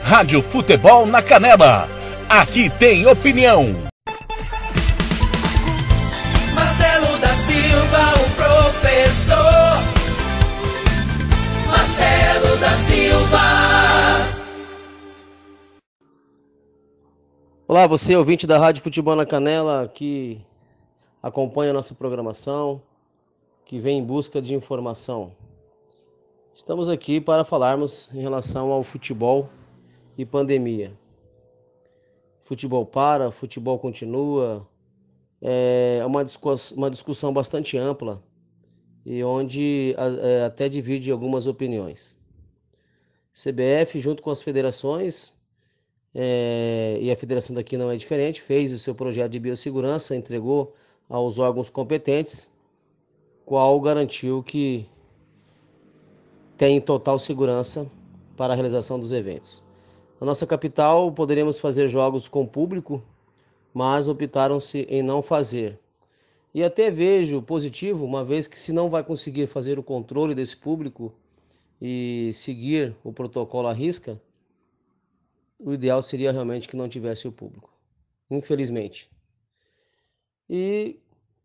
Rádio Futebol na Canela. Aqui tem opinião. Marcelo da Silva, o professor. Marcelo da Silva. Olá, você ouvinte da Rádio Futebol na Canela, que acompanha a nossa programação, que vem em busca de informação. Estamos aqui para falarmos em relação ao futebol e pandemia. Futebol para, futebol continua, é uma discussão bastante ampla e onde até divide algumas opiniões. CBF, junto com as federações, e a federação daqui não é diferente, fez o seu projeto de biossegurança, entregou aos órgãos competentes, qual garantiu que tem total segurança para a realização dos eventos. Na nossa capital, poderíamos fazer jogos com público, mas optaram-se em não fazer. E até vejo positivo, uma vez que se não vai conseguir fazer o controle desse público e seguir o protocolo à risca, o ideal seria realmente que não tivesse o público, infelizmente. E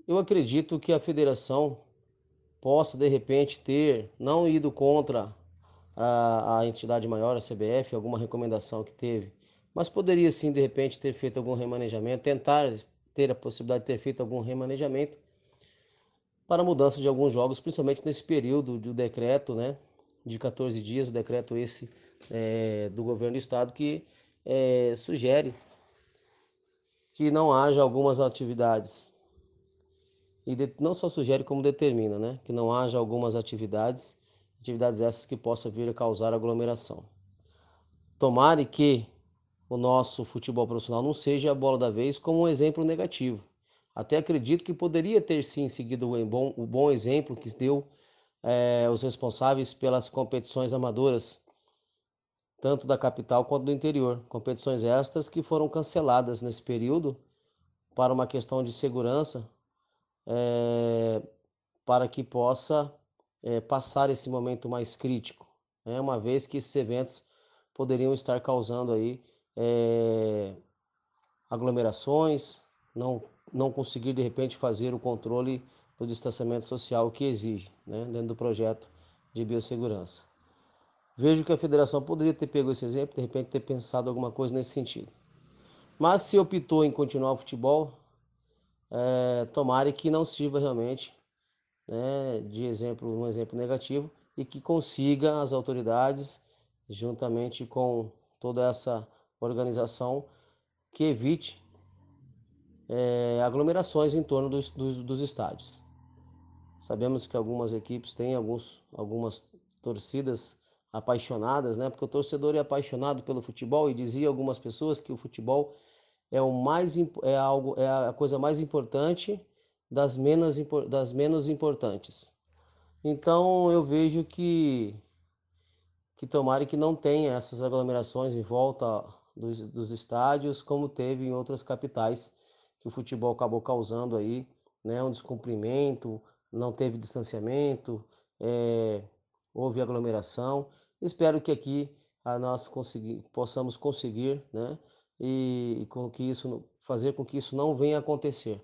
eu acredito que a federação possa, de repente, ter não ido contra a entidade maior, a CBF, alguma recomendação que teve, mas poderia sim, de repente, ter feito algum remanejamento, tentar ter a possibilidade de ter feito algum remanejamento para a mudança de alguns jogos, principalmente nesse período do decreto, né, de 14 dias, o decreto esse do governo do estado que sugere que não haja algumas atividades, e não só sugere como determina, né, que não haja algumas atividades essas que possam vir a causar aglomeração. Tomara que o nosso futebol profissional não seja a bola da vez como um exemplo negativo. Até acredito que poderia ter sim seguido o bom exemplo que deu os responsáveis pelas competições amadoras, tanto da capital quanto do interior. Competições estas que foram canceladas nesse período para uma questão de segurança, para que possa passar esse momento mais crítico, né? Uma vez que esses eventos poderiam estar causando aí aglomerações, não conseguir de repente fazer o controle do distanciamento social que exige, né, dentro do projeto de biossegurança. Vejo que a federação poderia ter pego esse exemplo, de repente ter pensado alguma coisa nesse sentido. Mas se optou em continuar o futebol, tomara que não sirva realmente, né, de um exemplo negativo, e que consiga as autoridades, juntamente com toda essa organização, que evite aglomerações em torno dos estádios. Sabemos que algumas equipes têm algumas torcidas apaixonadas, né? Porque o torcedor é apaixonado pelo futebol, e dizia algumas pessoas que o futebol é a coisa mais importante das menos importantes. Então eu vejo que tomara que não tenha essas aglomerações em volta dos estádios, como teve em outras capitais, que o futebol acabou causando aí, né, um descumprimento, não teve distanciamento, houve aglomeração. Espero que aqui nós possamos conseguir, né, e fazer com que isso não venha a acontecer,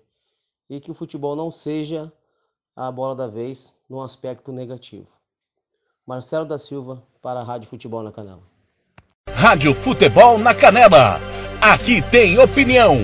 e que o futebol não seja a bola da vez num aspecto negativo. Marcelo da Silva para a Rádio Futebol na Canela. Rádio Futebol na Canela. Aqui tem opinião.